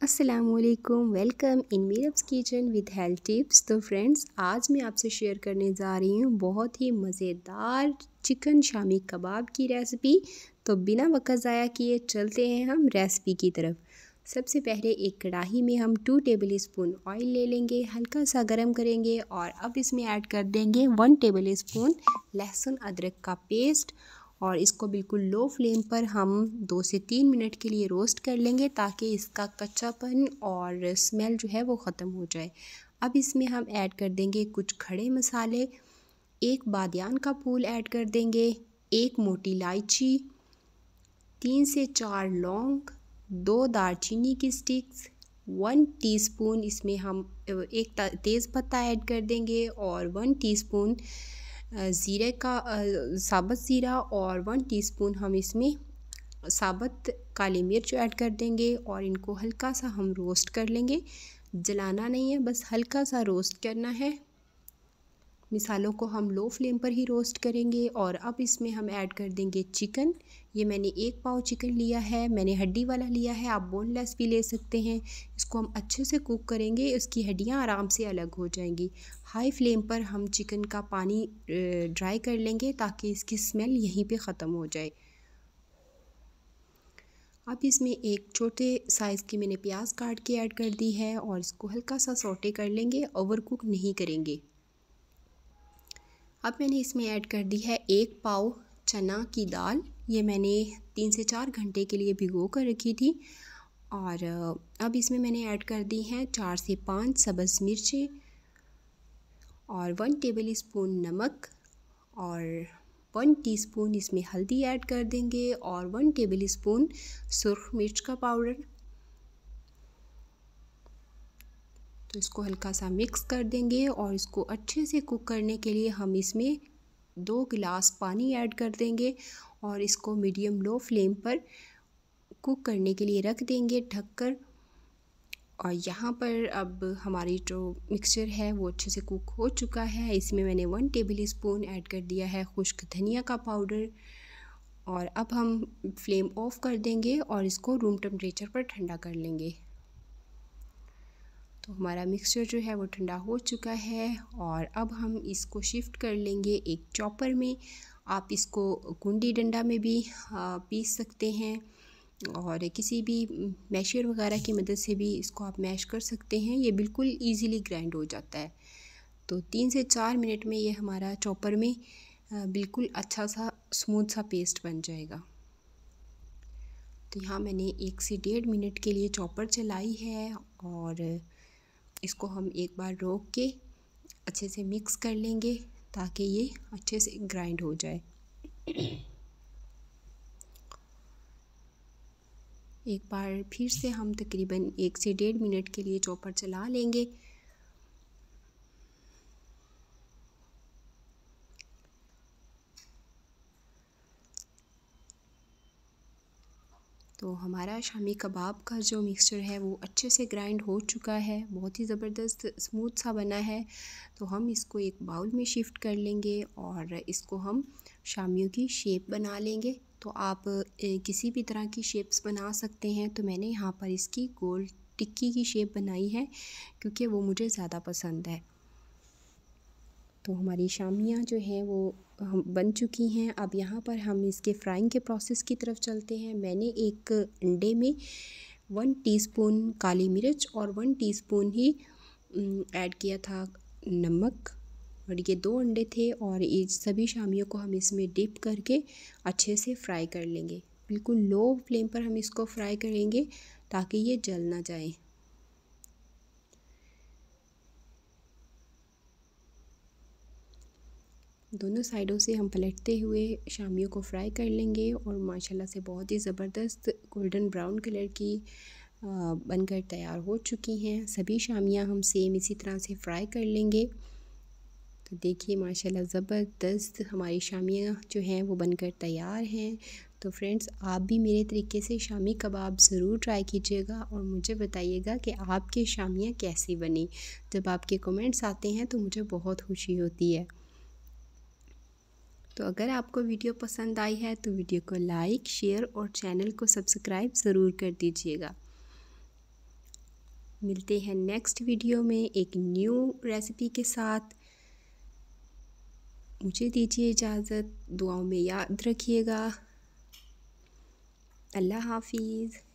अस्सलामुअलैकुम, welcome in Meerab's kitchen with health tips. तो friends, आज मैं आपसे शेयर करने जा रही हूँ बहुत ही मज़ेदार चिकन शामी कबाब की रेसिपी। तो बिना वक्त ज़ाया किए चलते हैं हम रेसिपी की तरफ। सबसे पहले एक कढ़ाई में हम 2 टेबल स्पून ऑयल ले लेंगे, हल्का सा गर्म करेंगे और अब इसमें ऐड कर देंगे 1 टेबल स्पून लहसुन अदरक का पेस्ट और इसको बिल्कुल लो फ्लेम पर हम 2 से 3 मिनट के लिए रोस्ट कर लेंगे ताकि इसका कच्चापन और स्मेल जो है वो ख़त्म हो जाए। अब इसमें हम ऐड कर देंगे कुछ खड़े मसाले, एक बादियान का फूल ऐड कर देंगे, एक मोटी इलायची, 3 से 4 लौंग, 2 दालचीनी की स्टिक्स, 1 टीस्पून इसमें हम एक तेज़ पत्ता ऐड कर देंगे और 1 टीस्पून ज़ीरे का साबुत ज़ीरा और 1 टीस्पून हम इसमें साबुत काली मिर्च ऐड कर देंगे और इनको हल्का सा हम रोस्ट कर लेंगे। जलाना नहीं है, बस हल्का सा रोस्ट करना है। मिसालों को हम लो फ्लेम पर ही रोस्ट करेंगे और अब इसमें हम ऐड कर देंगे चिकन। ये मैंने 1 पाव चिकन लिया है, मैंने हड्डी वाला लिया है, आप बोनलेस भी ले सकते हैं। इसको हम अच्छे से कुक करेंगे, इसकी हड्डियां आराम से अलग हो जाएंगी। हाई फ्लेम पर हम चिकन का पानी ड्राई कर लेंगे ताकि इसकी स्मेल यहीं पे ख़त्म हो जाए। अब इसमें एक छोटे साइज़ की मैंने प्याज काट के ऐड कर दी है और इसको हल्का सा सौटे कर लेंगे, ओवर कुक नहीं करेंगे। अब मैंने इसमें ऐड कर दी है 1 पाव चना की दाल। ये मैंने 3 से 4 घंटे के लिए भिगो कर रखी थी। और अब इसमें मैंने ऐड कर दी हैं 4 से 5 सब्ज़ मिर्चें और 1 टेबल स्पून नमक और 1 टीस्पून इसमें हल्दी ऐड कर देंगे और 1 टेबल स्पून सुर्ख मिर्च का पाउडर। तो इसको हल्का सा मिक्स कर देंगे और इसको अच्छे से कुक करने के लिए हम इसमें 2 गिलास पानी ऐड कर देंगे और इसको मीडियम लो फ्लेम पर कुक करने के लिए रख देंगे ढककर। और यहाँ पर अब हमारी जो मिक्सचर है वो अच्छे से कुक हो चुका है। इसमें मैंने 1 टेबल स्पून ऐड कर दिया है खुश्क धनिया का पाउडर और अब हम फ्लेम ऑफ कर देंगे और इसको रूम टेम्परेचर पर ठंडा कर लेंगे। तो हमारा मिक्सचर जो है वो ठंडा हो चुका है और अब हम इसको शिफ्ट कर लेंगे एक चॉपर में। आप इसको कुंडी डंडा में भी पीस सकते हैं और किसी भी मैशर वगैरह की मदद से भी इसको आप मैश कर सकते हैं। ये बिल्कुल इजीली ग्राइंड हो जाता है। तो 3 से 4 मिनट में ये हमारा चॉपर में बिल्कुल अच्छा सा स्मूथ सा पेस्ट बन जाएगा। तो यहाँ मैंने 1 से 1.5 मिनट के लिए चॉपर चलाई है और इसको हम एक बार रोक के अच्छे से मिक्स कर लेंगे ताकि ये अच्छे से ग्राइंड हो जाए। एक बार फिर से हम तकरीबन 1 से 1.5 मिनट के लिए चॉपर चला लेंगे। तो हमारा शामी कबाब का जो मिक्सचर है वो अच्छे से ग्राइंड हो चुका है, बहुत ही ज़बरदस्त स्मूथ सा बना है। तो हम इसको एक बाउल में शिफ्ट कर लेंगे और इसको हम शामियों की शेप बना लेंगे। तो आप किसी भी तरह की शेप्स बना सकते हैं। तो मैंने यहाँ पर इसकी गोल टिक्की की शेप बनाई है क्योंकि वो मुझे ज़्यादा पसंद है। तो हमारी शामियाँ जो हैं वो हम बन चुकी हैं। अब यहाँ पर हम इसके फ्राइंग के प्रोसेस की तरफ चलते हैं। मैंने एक अंडे में 1 टीस्पून काली मिर्च और 1 टीस्पून ही ऐड किया था नमक और ये 2 अंडे थे और ये सभी शामियों को हम इसमें डिप करके अच्छे से फ्राई कर लेंगे। बिल्कुल लो फ्लेम पर हम इसको फ्राई करेंगे ताकि ये जल ना जाए। दोनों साइडों से हम पलटते हुए शामियों को फ्राई कर लेंगे और माशाल्लाह से बहुत ही ज़बरदस्त गोल्डन ब्राउन कलर की बनकर तैयार हो चुकी हैं। सभी शामियां हम सेम इसी तरह से फ्राई कर लेंगे। तो देखिए माशाल्लाह ज़बरदस्त हमारी शामियां जो हैं वो बनकर तैयार हैं। तो फ्रेंड्स, आप भी मेरे तरीके से शामी कबाब ज़रूर ट्राई कीजिएगा और मुझे बताइएगा कि आपकी शामियां कैसी बनी। जब आपके कमेंट्स आते हैं तो मुझे बहुत खुशी होती है। तो अगर आपको वीडियो पसंद आई है तो वीडियो को लाइक, शेयर और चैनल को सब्सक्राइब ज़रूर कर दीजिएगा। मिलते हैं नेक्स्ट वीडियो में एक न्यू रेसिपी के साथ। मुझे दीजिए इजाज़त, दुआओं में याद रखिएगा। अल्लाह हाफिज़।